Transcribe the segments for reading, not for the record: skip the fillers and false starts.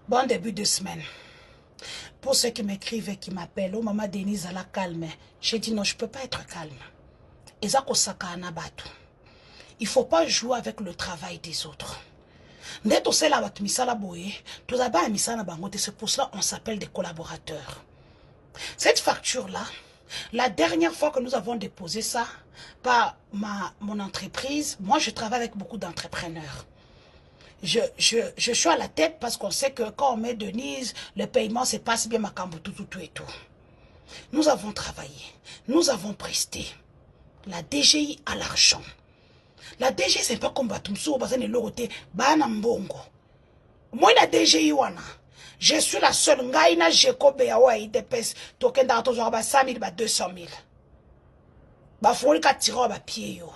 Bon début de semaine. Pour ceux qui m'écrivent et qui m'appellent, oh maman Denise, elle a calme. J'ai dit non, je ne peux pas être calme. Il ne faut pas jouer avec le travail des autres. C'est pour cela qu'on s'appelle des collaborateurs. Cette facture-là, la dernière fois que nous avons déposé ça par mon entreprise, moi je travaille avec beaucoup d'entrepreneurs. Je suis à la tête parce qu'on sait que quand on met Denise, le paiement se passe bien ma tout et tout. Nous avons travaillé, nous avons presté. La DGI a l'argent. La DGI, c'est pas comme Batumso, parce que l'autre, Banambongo. Moi, la DGI, je suis la seule. Ngaina Jekobe, Yawa, IDPS, token d'arto, genre, 100 000, 200 000. Bafoli, katiro, pied, yo.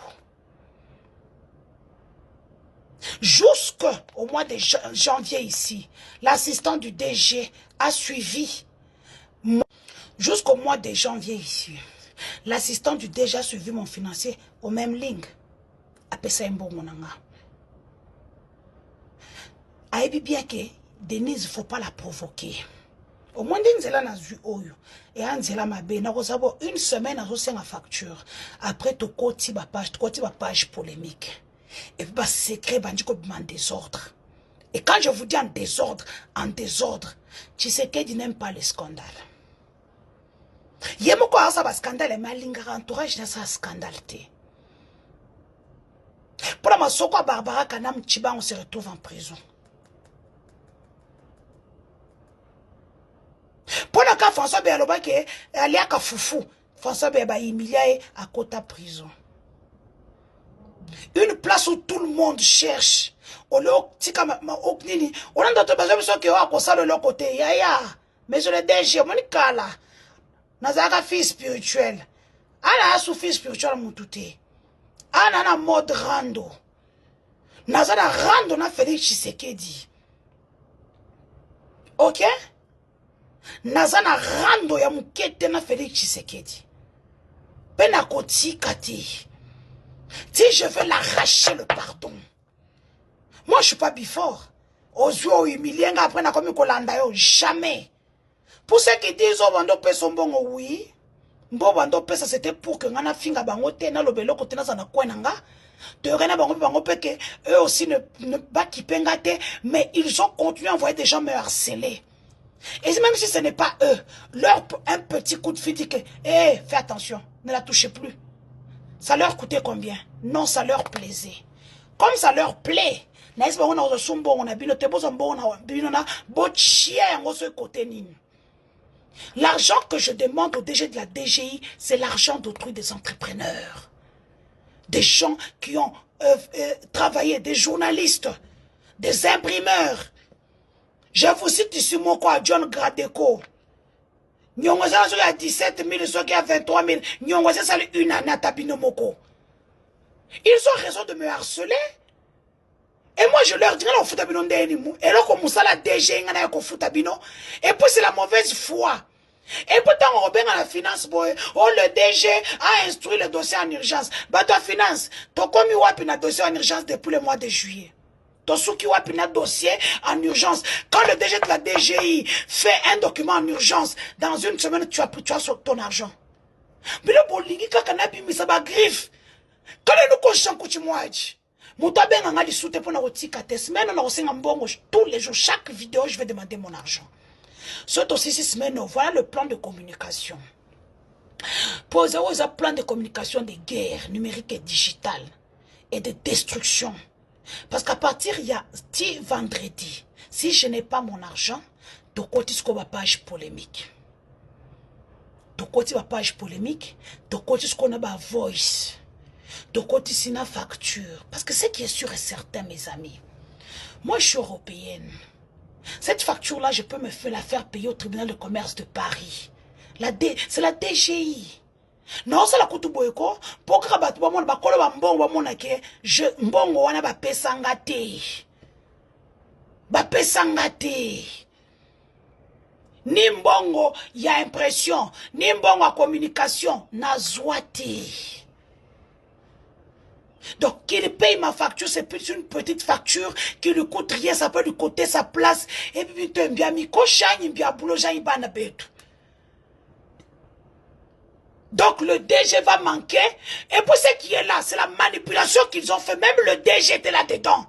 Jusqu'au mois de janvier ici, l'assistant du DG a suivi. Jusqu'au mois de janvier ici, l'assistant du DG a suivi mon financier au même ligne. Apesa un bon monanga. Aïbi bien que Denise, il ne faut pas la provoquer. Au moins, Denise, n'a vu oyo. Et Anzela m'a bé, n'a pas une semaine à reçu ma facture. Après, tu côté ma page polémique. Et puis, secret, bandiko en désordre. Et quand je vous dis en désordre, tu sais qu'il n'aime pas les scandales. Yemo ko asa ba scandale, mais l'ingara entourage n'a sa scandale. Pour la masoko Barbara Kanam Chiba, on se retrouve en prison. Pour le cas François Béaloba qui est allé à Kafoufou, François Béaloba humilié à Kota prison. Une place où tout le monde cherche. On a d'autres besoins qui ont à cause de leur côté. Yaya, mais je le DG, mon kala. Nazaka fille spirituel. Ala sous fille spirituel moutouté. Ana na mode rando. Nazana rando na Félix Tshisekedi. Ok? Nazana rando ya mukete na Félix Tshisekedi. Pena koti kati. Si je veux l'arracher le pardon. Moi je suis pas bifort. Ozo humilié après na komi kolanda yo jamais. Pour ceux qui disent oh bando peso mbongo oui. Mbo bando pesa c'était pour que ngana finga bango te na lobelo kote na sana kwena nga. Teorena bango peke eux aussi ne pas kipenga te, mais ils ont continué à envoyer des gens me harceler. Et même si ce n'est pas eux, un petit coup de fil dit que fais attention, ne la touchez plus. Ça leur coûtait combien? Non, ça leur plaisait. Comme ça leur plaît, l'argent que je demande au DG de la DGI, c'est l'argent d'autrui des entrepreneurs. Des gens qui ont travaillé, des journalistes, des imprimeurs. Je vous cite ici mon quoi, John Gradeco. Nyongoza a 17 000, ceux qui a 23 000. Nyongoza sali une année à Tabino Moko. Ils ont raison de me harceler. Et moi je leur dirais au Foutabino Ndénimou. Et là comme ça la DG ngana ko Foutabino. Et puis c'est la mauvaise foi. Et pourtant on revient à la finance boy. Oh le DG a instruit le dossier en urgence. Bah toi finance, toi comme il wapi na dossier en urgence depuis le mois de juillet. Tosuki wapi na dossier en urgence. Quand le DG de la DGI fait un document en urgence, dans une semaine, tu as ton argent. Mais le bolingi kakanabi misaba griffe. Quand le cochon kuchimouaji. Moutabe nganga li soute pour na rotika te. Semaine on a aussi un bon tous les jours. Chaque vidéo, je vais demander mon argent. Surtout aussi 6 semaines, voilà le plan de communication. Posez un plan de communication de guerre numérique et digitale et de destruction. Parce qu'à partir il y a vendredi, si je n'ai pas mon argent, de côté ce qu'on va page polémique. De côté ma page polémique, de côté ce qu'on a ma voice, de côté c'est une facture. Parce que ce qui est sûr et certain, mes amis, moi je suis européenne. Cette facture-là, je peux la faire payer au tribunal de commerce de Paris. C'est la DGI. Non, c'est la Koutuboyko. Pour que mbongo wana ba pesangate. Ba pesangate. Ni mbongo ya impression, ni mbongo ya communication, na zwate. Donc, qu'il paye ma facture, c'est plus une petite facture qui lui coûte rien, ça peut lui coûter sa place. Et puis, donc, le DG va manquer. Et pour ce qui est là, c'est la manipulation qu'ils ont fait. Même le DG était là-dedans.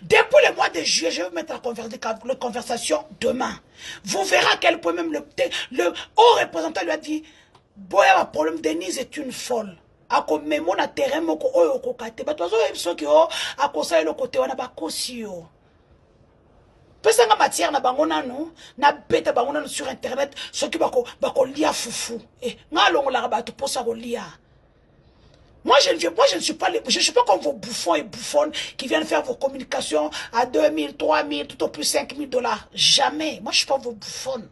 Depuis le mois de juillet, je vais mettre la conversation demain. Vous verrez à quel point même le haut représentant lui a dit, Boya, le problème, Denise est une folle. Ako memo na terrain moko oyo okokate bato azo yebso ki o akosa le côté wana bakosi yo pesa nga matière na bango nanu na beta bango nanu sur internet soki bako lia fufu nga longola bato posa ko lia. Moi je ne suis pas comme vos bouffons et bouffonnes qui viennent faire vos communications à 2000, 3000, tout au plus $5000. Jamais. Moi je suis pas vos bouffonnes.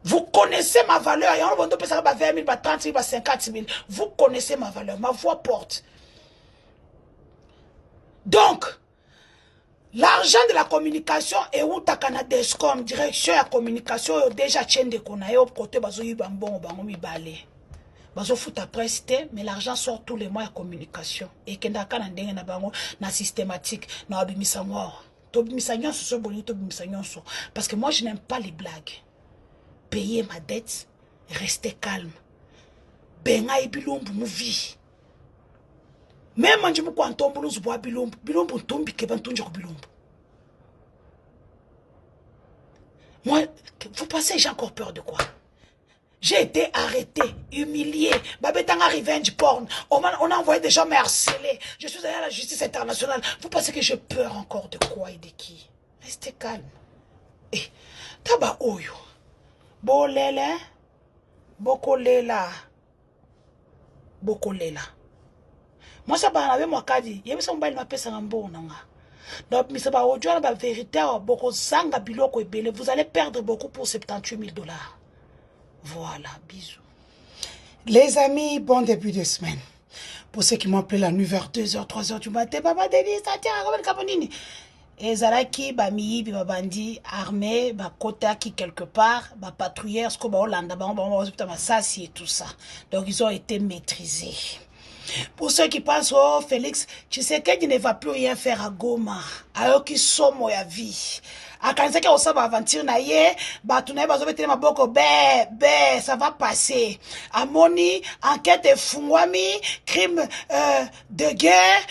Vous connaissez ma valeur. Il y a un bon 20 000, 30 000, 50 000. Vous connaissez ma valeur. Ma voix porte. Donc, l'argent de la communication est où ta Canadescom, direction de la communication, déjà tient de konaye au côté bazo yibambon bango mi balé. Bazo fout après cité, mais l'argent sort tous les mois à communication. Et kenda kana ndenge na bango na systématique na abimisa ngor. To bimisa nyonso so boni to bimisa nyonso parce que moi je n'aime pas les blagues. Payer ma dette, rester calme. Benga et bilombu mouvi. Même quand je me crois en tombe, nous bois bilombu. Bilombu tombe qui va tomber bilombu. Moi, vous pensez j'ai encore peur de quoi? J'ai été arrêté, humilié. Babetanga revenge porn. On a envoyé des gens me harceler. Je suis allé à la justice internationale. Vous pensez que j'ai peur encore de quoi et de qui? Restez calme. Et taba oyo. Bolele, bokolela, bokolela. Moi ça va avec moi kadi. Yé ça mobile m'appelle ça ngambon nanga. Donc mais ça va aujourd'hui la vérité boko sanga biloko ebele. Vous allez perdre beaucoup pour $78 000. Voilà, bisous. Les amis, bon début de semaine. Pour ceux qui m'ont appelé la nuit vers 2h, 3h du matin, Papa Denis, ça tient à Kabonini. Et Zalaki, Bami, Bandi, armé, Kota qui quelque part, patrouilleur, ce qu'on va Hollande, Massassi et tout ça. Donc ils ont été maîtrisés. Pour ceux qui pensent, oh Félix, tu sais qu'il ne va plus rien faire à Goma, alors qu'ils sont moya vie. A quand c'est qu'on s'en aventure naie, batunaye bazobete maboko ça va passer. Amoni enquête fungwami crime de guerre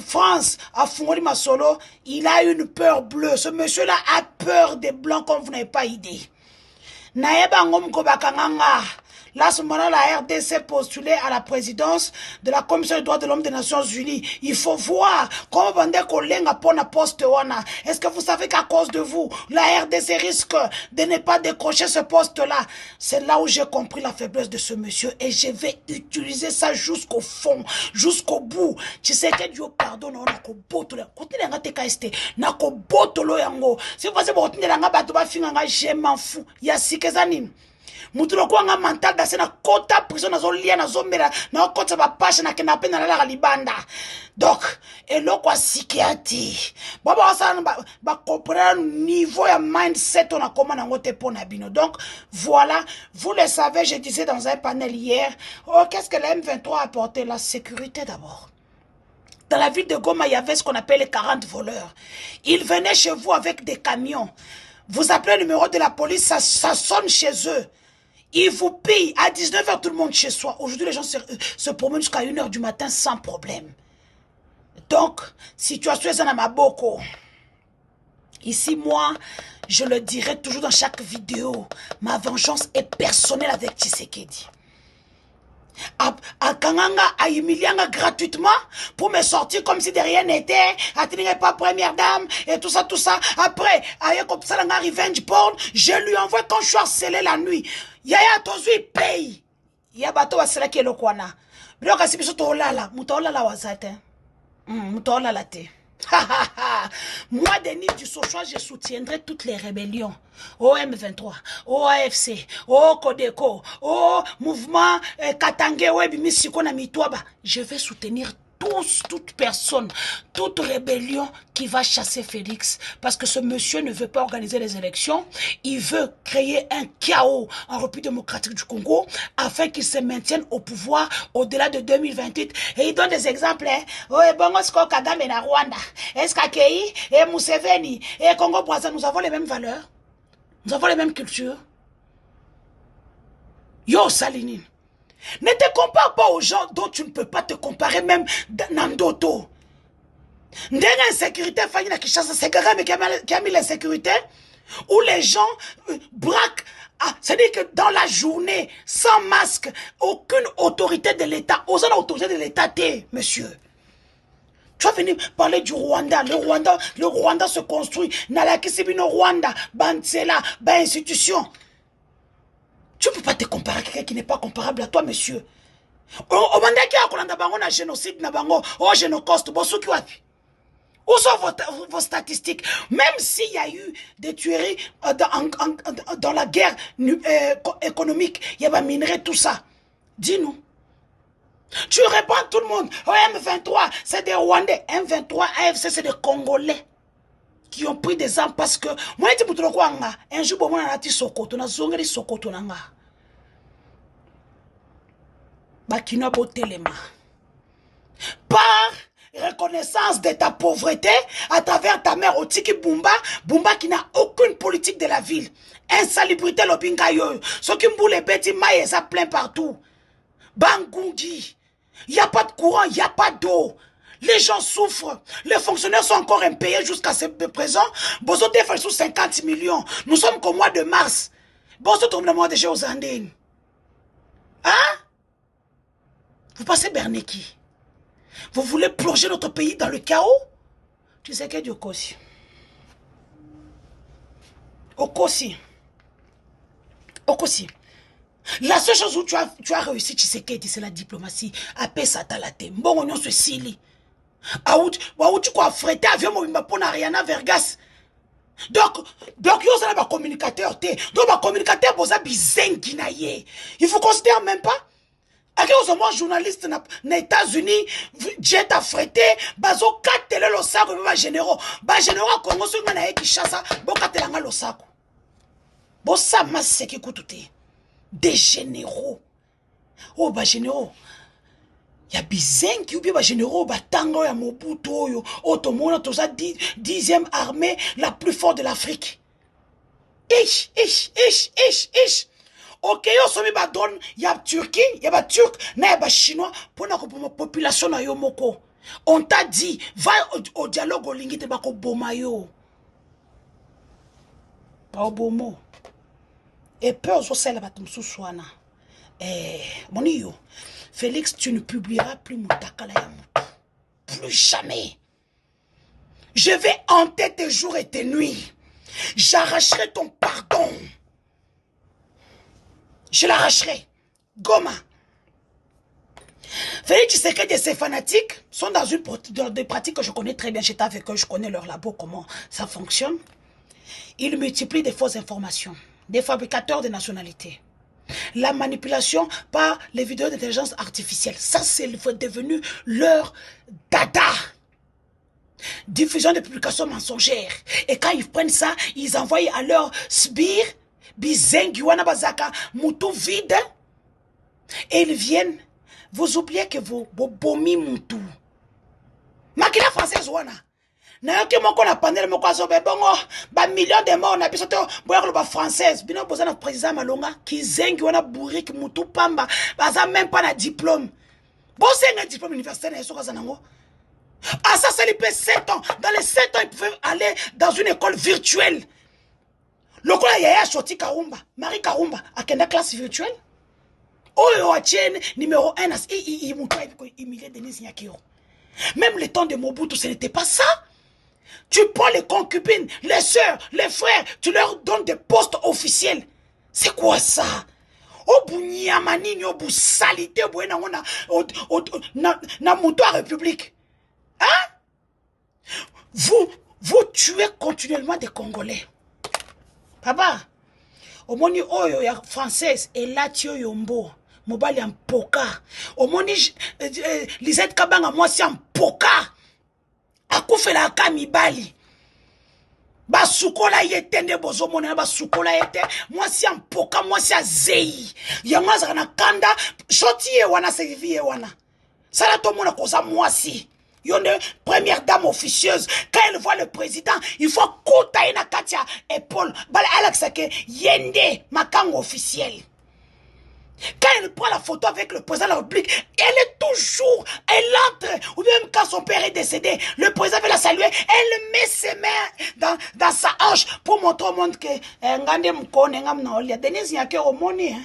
France a fungwami masolo, il a une peur bleue. Ce monsieur là a peur des blancs comme vous n'avez pas idée. Naye bangom ko bakanganga. Là, ce moment-là, la RDC postulait à la présidence de la Commission des droits de l'homme des Nations Unies. Il faut voir comment Bande Kolenga pone à poste wana. Est-ce que vous savez qu'à cause de vous, la RDC risque de ne pas décrocher ce poste-là? C'est là où j'ai compris la faiblesse de ce monsieur et je vais utiliser ça jusqu'au fond, jusqu'au bout. Tu sais que Dieu pardonne, on a ko botolo. Continue à te kaiste, na ko botolo yango. Si vous pensez que vous avez batuba finanga, je m'en fous. Yasikezani. Mutulo kwa nga mental dase na kota prison na zolia na zomera na kota ba pasha na kenape na la libanda. Donc elo kwa psychiatrie. Baba wasana ba comprendre niveau ya mindset on a comment na ngote pona bino. Donc voilà, vous le savez, je disais dans un panel hier, oh qu'est-ce que la M23 a apporté? La sécurité d'abord. Dans la ville de Goma, il y avait ce qu'on appelle les 40 voleurs. Ils venaient chez vous avec des camions. Vous appelez le numéro de la police, ça sonne chez eux. Ils vous payent à 19h tout le monde chez soi. Aujourd'hui, les gens se promènent jusqu'à 1h du matin sans problème. Donc, situation est en Maboko. Ici, moi, je le dirai toujours dans chaque vidéo. Ma vengeance est personnelle avec Tshisekedi. Kanganga a humilié gratuitement pour me sortir comme si de rien n'était. Atteindre pas première dame et tout ça, tout ça. Après, comme ça, la revenge porn, je lui envoie quand je suis harcelé la nuit. Yaya tozu il paye. Ya bato wa sela ki elokwana. Bilo kasi biso to lala, muto lala wazate. Muto lala te. Moi, Denis du Sochua, je soutiendrai toutes les rébellions. Au M23, au AFC, au Kodeko, au mouvement Katangé, Webi Misiko na Mitwaba. Je vais soutenir toute personne, toute rébellion qui va chasser Félix, parce que ce monsieur ne veut pas organiser les élections, il veut créer un chaos en République démocratique du Congo, afin qu'il se maintienne au pouvoir au-delà de 2028. Et il donne des exemples, hein. Oh, et bon, est-ce que Kagame est na Rwanda, est-ce qu'Akei, et Museveni, et Congo-Brazza, nous avons les mêmes valeurs, nous avons les mêmes cultures. Yo, Salinine. Ne te compare pas aux gens dont tu ne peux pas te comparer, même Nandoto. Ndenge insécurité, Fanny na Kishasa, c'est Kagame qui a mis l'insécurité, où les gens braquent. C'est-à-dire que dans la journée, sans masque, aucune autorité de l'État, osant l'autorité de l'État, monsieur. Tu vas venir parler du Rwanda. Le Rwanda se construit. Nalakisibino Rwanda, Bansela, institution. Tu ne peux pas te comparer à quelqu'un qui n'est pas comparable à toi, monsieur. Au mandaki à Kolanda Bango na génocide na bango, oh génocoste, bosso qui wapi. Où sont vos statistiques? Même s'il y a eu des tueries dans la guerre économique, il y a des minerais, tout ça. Dis-nous. Tu réponds à tout le monde. Oh, M23, c'est des Rwandais. M23, AFC, c'est des Congolais qui ont pris des armes parce que moi je dis pour un jour bon on a dit Sokoto na zongeli Sokoto nanga ba kino botelema par reconnaissance de ta pauvreté à travers ta mère Otiki Bumba qui n'a aucune politique de la ville, insalubrité lobinga yo soki mboule beti maïs ça plein partout, Bangungi, il y a pas de courant, il y a pas d'eau. Les gens souffrent. Les fonctionnaires sont encore impayés jusqu'à ce présent. Bozo défait sous 50 millions. Nous sommes qu'au mois de mars. Bozo tombe le mois déjà aux Andines. Hein? Vous passez Berneki. Vous voulez plonger notre pays dans le chaos? Tu sais que Dieu Okosi. Okosi. La seule chose où tu as réussi, tu sais que c'est la diplomatie. Apé Satalate. Bon, on se sili. Où tu crois fréter avion pour Ariana Vergas. Donc yo ça pas communicateur té. Donc ba communicateur boza bizengi na ye. Il faut considérer même pas. À quel moment journaliste na États-Unis jet a frété bazo katele lo sako ba généraux. Ba généraux Congo so na Kinshasa bo katelanga lo sako. Bo ça masse qui coûte té. Des généraux. Oh ba généraux. Il y a bizarre qui ou bien généraux batango ya Mobutu oyo otomona toza 10e armée la plus forte de l'Afrique. Ish. OK yo somi ba donne ya Turquie, ya ba turc, na ya ba chinois pour la population na yo moko. On t'a dit va au dialogue olingi te bako boma yo. Pas bomo. Et peur zo sala batumsu swana. Moni yo. Félix, tu ne publieras plus Moutakala Yamutu. Plus jamais. Je vais hanter tes jours et tes nuits. J'arracherai ton pardon. Je l'arracherai. Goma. Félix, tu sais que ces fanatiques sont dans des pratiques que je connais très bien. J'étais avec eux, je connais leur labo, comment ça fonctionne. Ils multiplient des fausses informations. Des fabricateurs de nationalités. La manipulation par les vidéos d'intelligence artificielle. Ça, c'est devenu leur dada. Diffusion de publications mensongères. Et quand ils prennent ça, ils envoient à leur sbire, bizengi, wanabazaka, moutou vide. Et ils viennent. Vous oubliez que vous bomi moutou. Makila française, wana. Nayoki moko na panel moko azobe bongo ba millions de morts na biso to boyako ba française bino boza na président Malonga ki zengi wana bourrique mutu pamba baza même pas na diplôme. Bon c'est un diplôme universitaire na soka zanango. Ah ça c'est les 7 ans. Dans les 7 ans ils pouvaient aller dans une école virtuelle. Lokola Yaya Shoti Karumba, Marie Karumba akenda classe virtuelle. Oyo achene numéro 1 il mutu Emilie Denise Nyakiro. Même le temps de Mobutu ce n'était pas ça. Tu prends les concubines, les sœurs, les frères, tu leur donnes des postes officiels. C'est quoi ça? Salité, na moutoir république. Hein? Vous tuez continuellement des Congolais. Papa, au moni oyo ya française et là tio yombo. Mobali en poka. Omoni Lisette Kabanga moi si en poka. Akufela aka mibali. Basukola yete nde bozo mona basukola yete moi si en poka moi si azei. Yango za na kanda shoti ye wana servie ye wana. Sala to mona koza moi si. Yonde première dame officieuse quand elle voit le président il faut kota ina katia épaule bala Alex ke yende makango officiel. Quand elle prend la photo avec le président de la République, elle entre, ou même quand son père est décédé, le président veut la saluer, elle met ses mains dans sa hanche pour montrer au monde que Denise Nyake Omoni,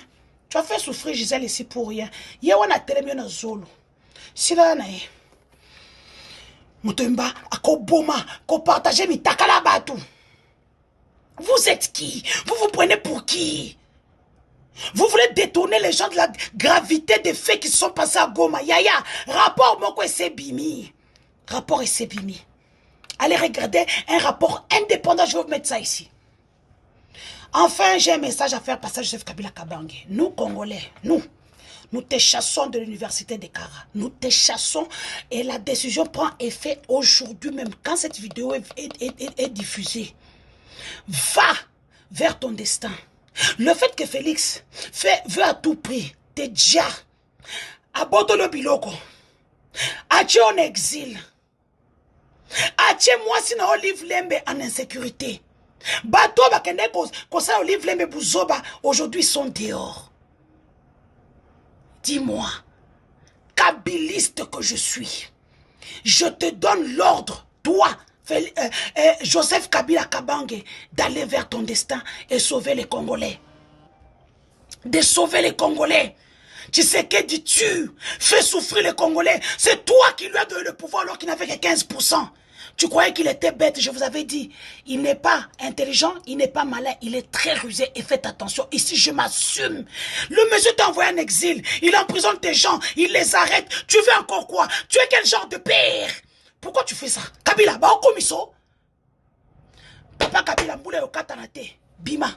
tu as fait souffrir Gisèle ici pour rien. Yewana telemio na zolo. Sila na ye. Mutemba, akoboma, ko partager mi takala batu. Vous êtes qui? Vous vous prenez pour qui? Vous voulez détourner les gens de la gravité des faits qui se sont passés à Goma. Yaya, rapport Moko et Sebimi. Rapport et Sebimi. Allez regarder un rapport indépendant. Je vais vous mettre ça ici. Enfin, j'ai un message à faire passer à Joseph Kabila Kabange. Nous, Congolais, nous te chassons de l'université de Kara. Nous te chassons et la décision prend effet aujourd'hui même. Quand cette vidéo est diffusée, va vers ton destin. Le fait que Félix veut à tout prix te dire aboto le biloko, ache en exil, ache moi si na Olive Lembe en insécurité. Bato bakende kosa Olive Lembe buzoba aujourd'hui sont dehors. Dis-moi, kabiliste que je suis, je te donne l'ordre, toi, Joseph Kabila Kabange, d'aller vers ton destin et sauver les Congolais. De sauver les Congolais. Tu sais que dis-tu? Fais souffrir les Congolais. C'est toi qui lui as donné le pouvoir alors qu'il n'avait que 15%. Tu croyais qu'il était bête, je vous avais dit. Il n'est pas intelligent, il n'est pas malin, il est très rusé et faites attention. Ici, je m'assume. Le monsieur t'a envoyé en exil. Il emprisonne tes gens, il les arrête. Tu veux encore quoi? Tu es quel genre de père? Pourquoi tu fais ça? Kabila, ba okomiso. Papa Kabila, mboule yo katanate. Bima.